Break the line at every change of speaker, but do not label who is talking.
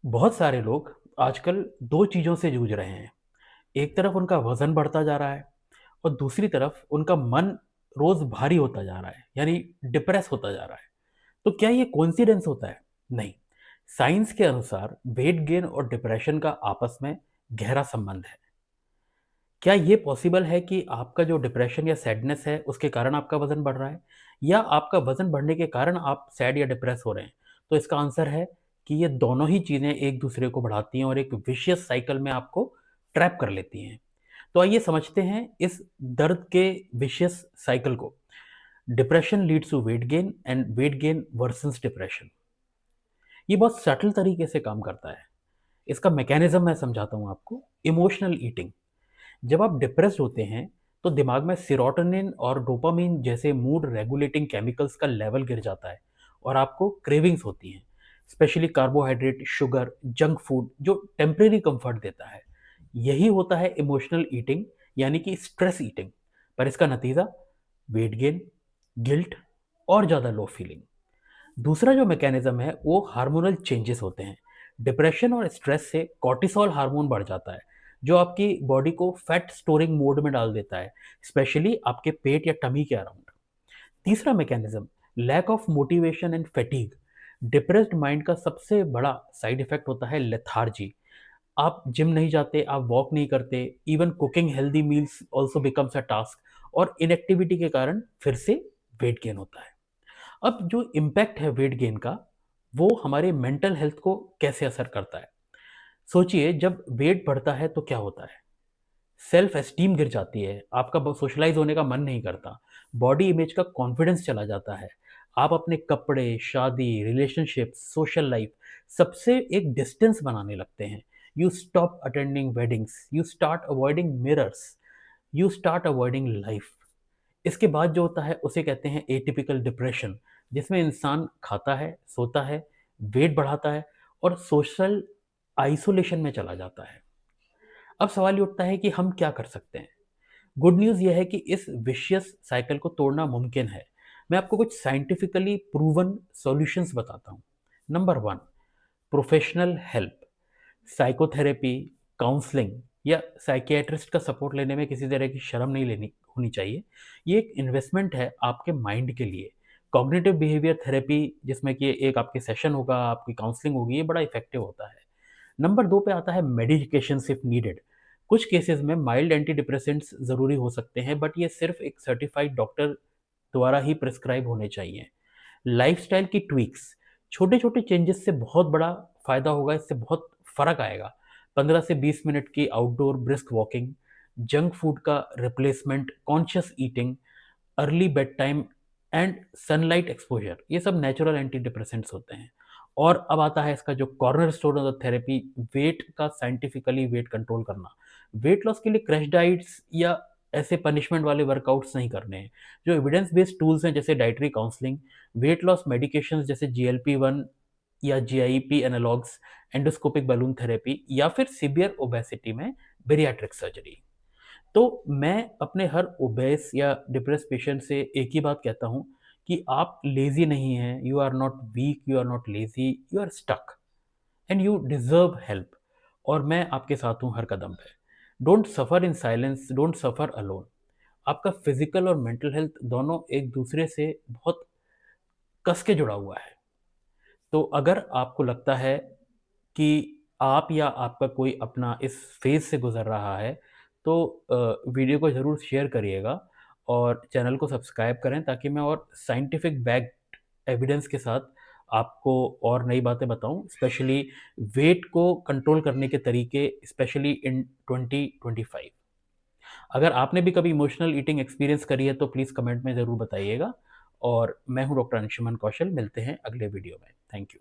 बहुत सारे लोग आजकल 2 चीज़ों से जूझ रहे हैं। एक तरफ उनका वज़न बढ़ता जा रहा है और दूसरी तरफ उनका मन रोज़ भारी होता जा रहा है, यानी डिप्रेस होता जा रहा है। तो क्या ये कोइंसिडेंस होता है? नहीं। साइंस के अनुसार वेट गेन और डिप्रेशन का आपस में गहरा संबंध है। क्या ये पॉसिबल है कि आपका जो डिप्रेशन या सैडनेस है, उसके कारण आपका वज़न बढ़ रहा है? या आपका वज़न बढ़ने के कारण आप सैड या डिप्रेस हो रहे हैं? तो इसका आंसर है कि ये दोनों ही चीज़ें एक-दूसरे को बढ़ाती हैं और एक विशियस साइकिल में आपको ट्रैप कर लेती हैं। तो आइए समझते हैं इस दर्द के विशियस साइकिल को। Depression leads to weight gain and weight gain versus depression. ये बहुत सटल तरीके से काम करता है। इसका मैकेनिज़्म मैं समझाता हूँ आपको। Emotional eating. जब आप डिप्रेस्ड होते हैं तो दिमाग में सेरोटोनिन और डोपामाइन जैसे मूड रेगुलेटिंग केमिकल्स का लेवल गिर जाता है और आपको क्रेविंग्स होती हैं, specially carbohydrate, sugar, junk food जो टेम्परेरी कंफर्ट देता है। यही होता है इमोशनल ईटिंग, यानी कि स्ट्रेस ईटिंग। पर इसका नतीजा वेट गेन, गिल्ट और ज़्यादा लो फीलिंग। दूसरा जो मैकेनिज्म है वो हार्मोनल चेंजेस होते हैं। डिप्रेशन और स्ट्रेस से कॉर्टिसोल हार्मोन बढ़ जाता है, जो आपकी बॉडी को फैट स्टोरिंग मोड में डाल देता है, स्पेशली आपके पेट या टमी के अराउंड। तीसरा mechanism lack of motivation and fatigue. Depressed mind का सबसे बड़ा साइड इफेक्ट होता है लेथार्जी। आप जिम नहीं जाते, आप वॉक नहीं करते, even cooking healthy meals also becomes a task, और इनएक्टिविटी के कारण फिर से वेट गेन होता है। अब जो इम्पैक्ट है वेट गेन का, वो हमारे मेंटल हेल्थ को कैसे असर करता है? सोचिए, जब वेट बढ़ता है तो क्या होता है? सेल्फ एस्टीम गिर जाती है, आपका सोशलाइज होने का मन नहीं करता, बॉडी इमेज का कॉन्फिडेंस चला जाता है। आप अपने कपड़े, शादी, रिलेशनशिप, सोशल लाइफ सबसे एक डिस्टेंस बनाने लगते हैं। You stop attending weddings, you start avoiding mirrors, you start avoiding life. इसके बाद जो होता है उसे कहते हैं एटिपिकल डिप्रेशन, जिसमें इंसान खाता है, सोता है, वेट बढ़ाता है और सोशल आइसोलेशन में चला जाता है। अब सवाल ये उठता है कि हम क्या कर सकते हैं? गुड न्यूज़ ये है कि इस विशियस साइकिल को तोड़ना मुमकिन है। मैं आपको कुछ साइंटिफिकली प्रूवन सॉल्यूशंस बताता हूँ। Number 1, professional help. Psychotherapy, counselling या साइकियाट्रिस्ट का सपोर्ट लेने में किसी तरह की शर्म नहीं लेनी होनी चाहिए। ये एक इन्वेस्टमेंट है आपके माइंड के लिए। कॉग्निटिव बिहेवियर थेरेपी, जिसमें कि एक आपके सेशन होगा, आपकी काउंसलिंग होगी, ये बड़ा इफेक्टिव होता है। नंबर 2 पे आता है मेडिकेशन इफ नीडेड। कुछ केसेस में माइल्ड एंटी डिप्रेसेंट्स ज़रूरी हो सकते हैं, बट ये सिर्फ एक सर्टिफाइड डॉक्टर द्वारा ही प्रिस्क्राइब होने चाहिए। लाइफ़स्टाइल की ट्वीक्स, छोटे-छोटे चेंजेस से बहुत बड़ा फ़ायदा होगा, इससे बहुत फ़र्क आएगा। 15 से 20 मिनट की outdoor brisk walking, junk food का replacement, conscious eating, early bedtime and sunlight exposure, ये सब नेचुरल एंटी डिप्रेसेंट्स होते हैं। और अब आता है इसका जो corner stone of the therapy, weight का साइंटिफिकली वेट कंट्रोल करना। वेट लॉस के लिए क्रैश डाइट्स या ऐसे पनिशमेंट वाले वर्कआउट्स नहीं करने हैं। जो एविडेंस बेस्ड टूल्स हैं, जैसे dietary counselling, weight loss medications जैसे जीएलपी-1 या GIP analogues, endoscopic balloon therapy या फिर सीवियर ओबेसिटी में बेरियाट्रिक सर्जरी। तो मैं अपने हर ओबेस या डिप्रेस पेशेंट से एक ही बात कहता हूँ कि आप लेज़ी नहीं हैं, you are not weak, you are not lazy, you are stuck and you deserve help. और मैं आपके साथ हूँ हर कदम पे। Don't suffer in silence, don't suffer alone. आपका फिज़िकल और मेंटल हेल्थ दोनों एक दूसरे से बहुत कस के जुड़ा हुआ है। तो अगर आपको लगता है कि आप या आपका कोई अपना इस फ़ेज़ से गुज़र रहा है, तो वीडियो को ज़रूर शेयर करिएगा और चैनल को सब्सक्राइब करें, ताकि मैं और साइंटिफ़िक बैक्ड एविडेंस के साथ आपको और नई बातें बताऊँ, स्पेशली वेट को कंट्रोल करने के तरीके, स्पेशली इन 2025। अगर आपने भी कभी इमोशनल ईटिंग एक्सपीरियंस करी है तो प्लीज़ कमेंट में ज़रूर बताइएगा। और मैं हूँ डॉक्टर अंशुमन कौशल, मिलते हैं अगले वीडियो में। Thank you.